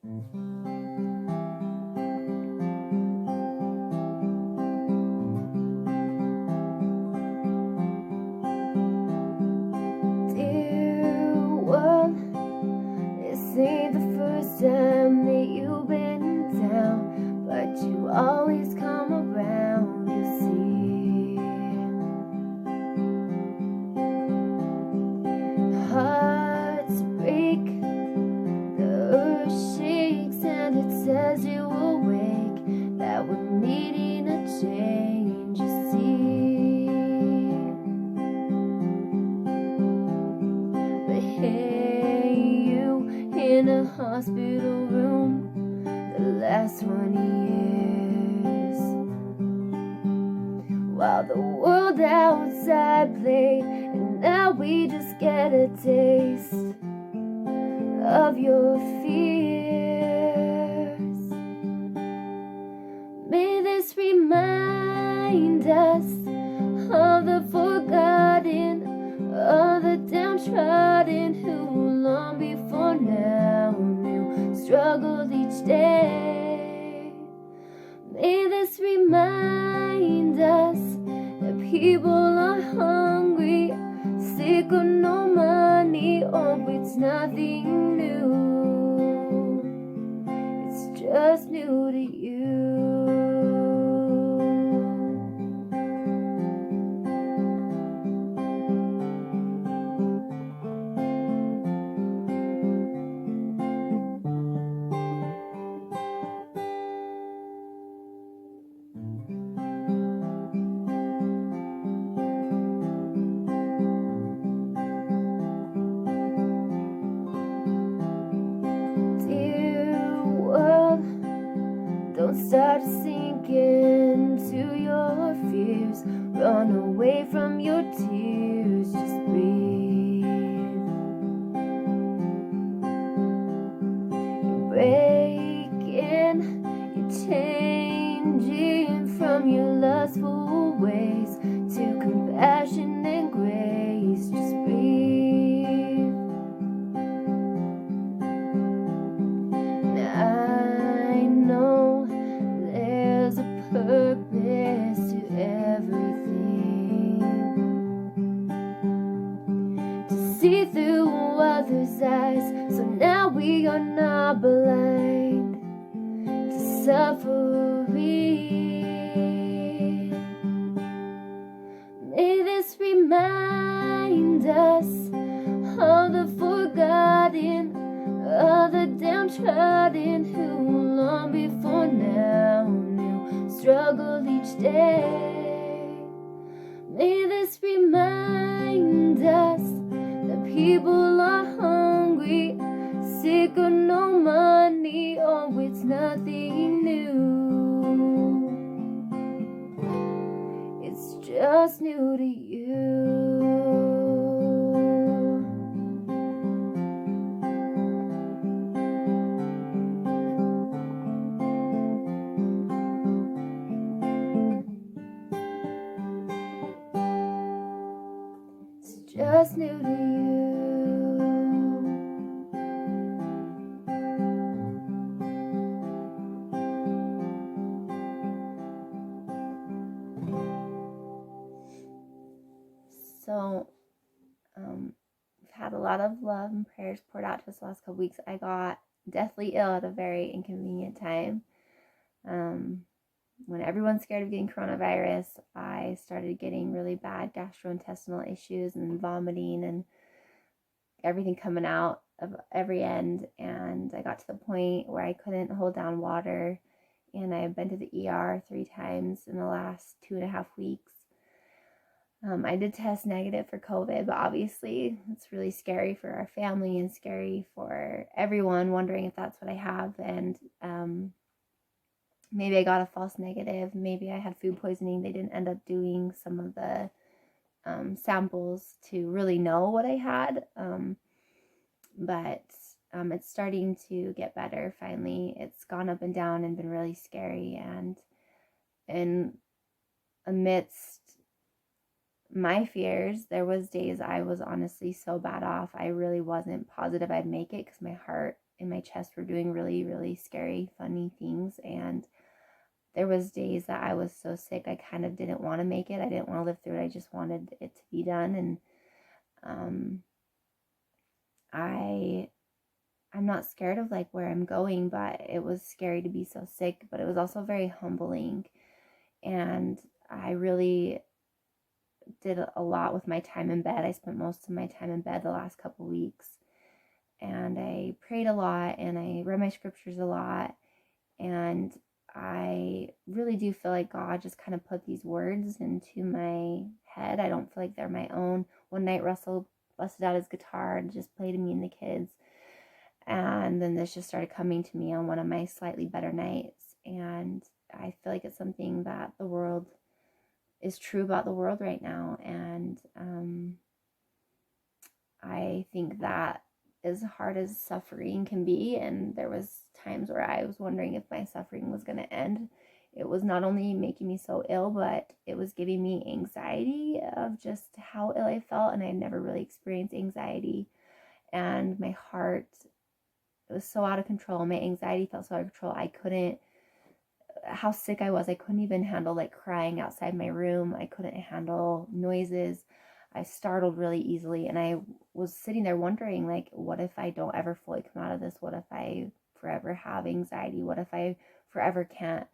Dear world, this ain't the first time that you've been down, but you always come around, you see. Hearts break, the earth shakes, and it says you awake, that we're needing a change, you see. But hey, you in a hospital room, the last 20 years, while the world outside played, and now we just get a taste of your fears. May this remind us of the forgotten, of the downtrodden, who long before now knew struggled each day. May this remind us that people are hungry, sick of no money, oh, it's nothing new, it's just new to you. Don't start to sink into your fears. Run away from your tears. Just breathe. You're breaking, you're changing from your lustful ways to compassion and grace. Just breathe. Now I know there's a purpose to everything, to see through others' eyes, so now we are not blind to suffering. May this remind us of the forgotten, of the downtrodden, who long before now knew struggle each day. May this remind us that people are hungry, sick of no money, oh, it's nothing new, it's just new to you. Just new to you. So, we've had a lot of love and prayers poured out to us the last couple weeks. I got deathly ill at a very inconvenient time. When everyone's scared of getting coronavirus, I started getting really bad gastrointestinal issues and vomiting and everything coming out of every end. And I got to the point where I couldn't hold down water, and I've been to the ER 3 times in the last 2.5 weeks. I did test negative for COVID, but obviously it's really scary for our family and scary for everyone, wondering if that's what I have. And maybe I got a false negative. Maybe I had food poisoning. They didn't end up doing some of the samples to really know what I had. But it's starting to get better finally. It's gone up and down and been really scary. And amidst my fears, there was days I was honestly so bad off. I really wasn't positive I'd make it because my heart in my chest were doing really, really scary, funny things. And there was days that I was so sick, I kind of didn't want to make it. I didn't want to live through it. I just wanted it to be done. And I'm not scared of like where I'm going, but it was scary to be so sick, but it was also very humbling. And I really did a lot with my time in bed. I spent most of my time in bed the last couple weeks, and I prayed a lot and I read my scriptures a lot. And I really do feel like God just kind of put these words into my head. I don't feel like they're my own. One night Russell busted out his guitar and just played to me and the kids. And then this just started coming to me on one of my slightly better nights. And I feel like it's something that the world is true about the world right now. And I think that as hard as suffering can be, and there was times where I was wondering if my suffering was going to end, it was not only making me so ill, but it was giving me anxiety of just how ill I felt. And I never really experienced anxiety. And my heart, it was so out of control. My anxiety felt so out of control. I couldn't, how sick I was, I couldn't even handle like crying outside my room. I couldn't handle noises. I startled really easily. And I was sitting there wondering, like, what if I don't ever fully come out of this? What if I forever have anxiety? What if I forever can't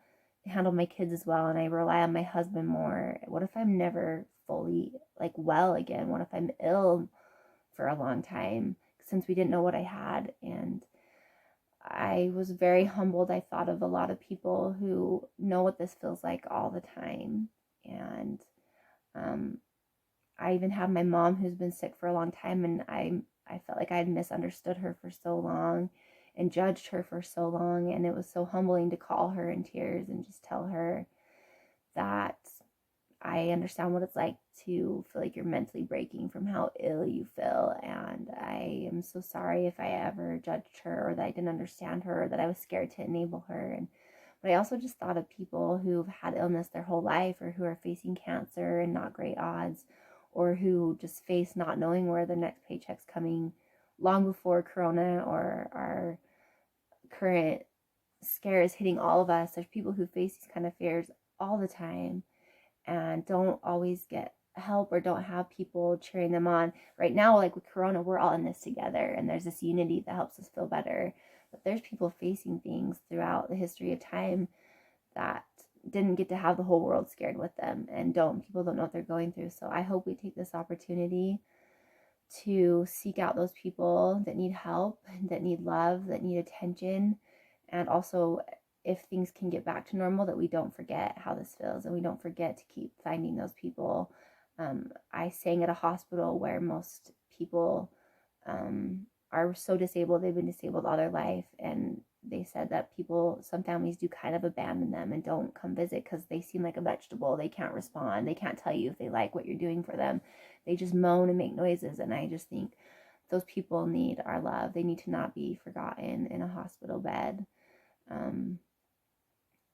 handle my kids as well and I rely on my husband more? What if I'm never fully like well again? What if I'm ill for a long time, since we didn't know what I had? And I was very humbled. I thought of a lot of people who know what this feels like all the time. And I even have my mom who's been sick for a long time, and I felt like I had misunderstood her for so long and judged her for so long. And it was so humbling to call her in tears and just tell her that I understand what it's like to feel like you're mentally breaking from how ill you feel. And I am so sorry if I ever judged her, or that I didn't understand her, or that I was scared to enable her. But I also just thought of people who've had illness their whole life, or who are facing cancer and not great odds, or who just face not knowing where their next paycheck's coming long before Corona or our current scares hitting all of us. There's people who face these kind of fears all the time and don't always get help or don't have people cheering them on. Right now, like with Corona, we're all in this together, and there's this unity that helps us feel better. But there's people facing things throughout the history of time that didn't get to have the whole world scared with them, and people don't know what they're going through. So I hope we take this opportunity to seek out those people that need help, that need love, that need attention. And also, if things can get back to normal, that we don't forget how this feels, and we don't forget to keep finding those people. I sang at a hospital where most people are so disabled, they've been disabled all their life, and they said that some families do kind of abandon them and don't come visit because they seem like a vegetable. They can't respond. They can't tell you if they like what you're doing for them. They just moan and make noises. And I just think those people need our love. They need to not be forgotten in a hospital bed.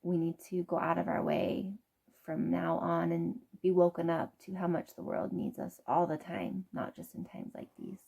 We need to go out of our way from now on and be woken up to how much the world needs us all the time, not just in times like these.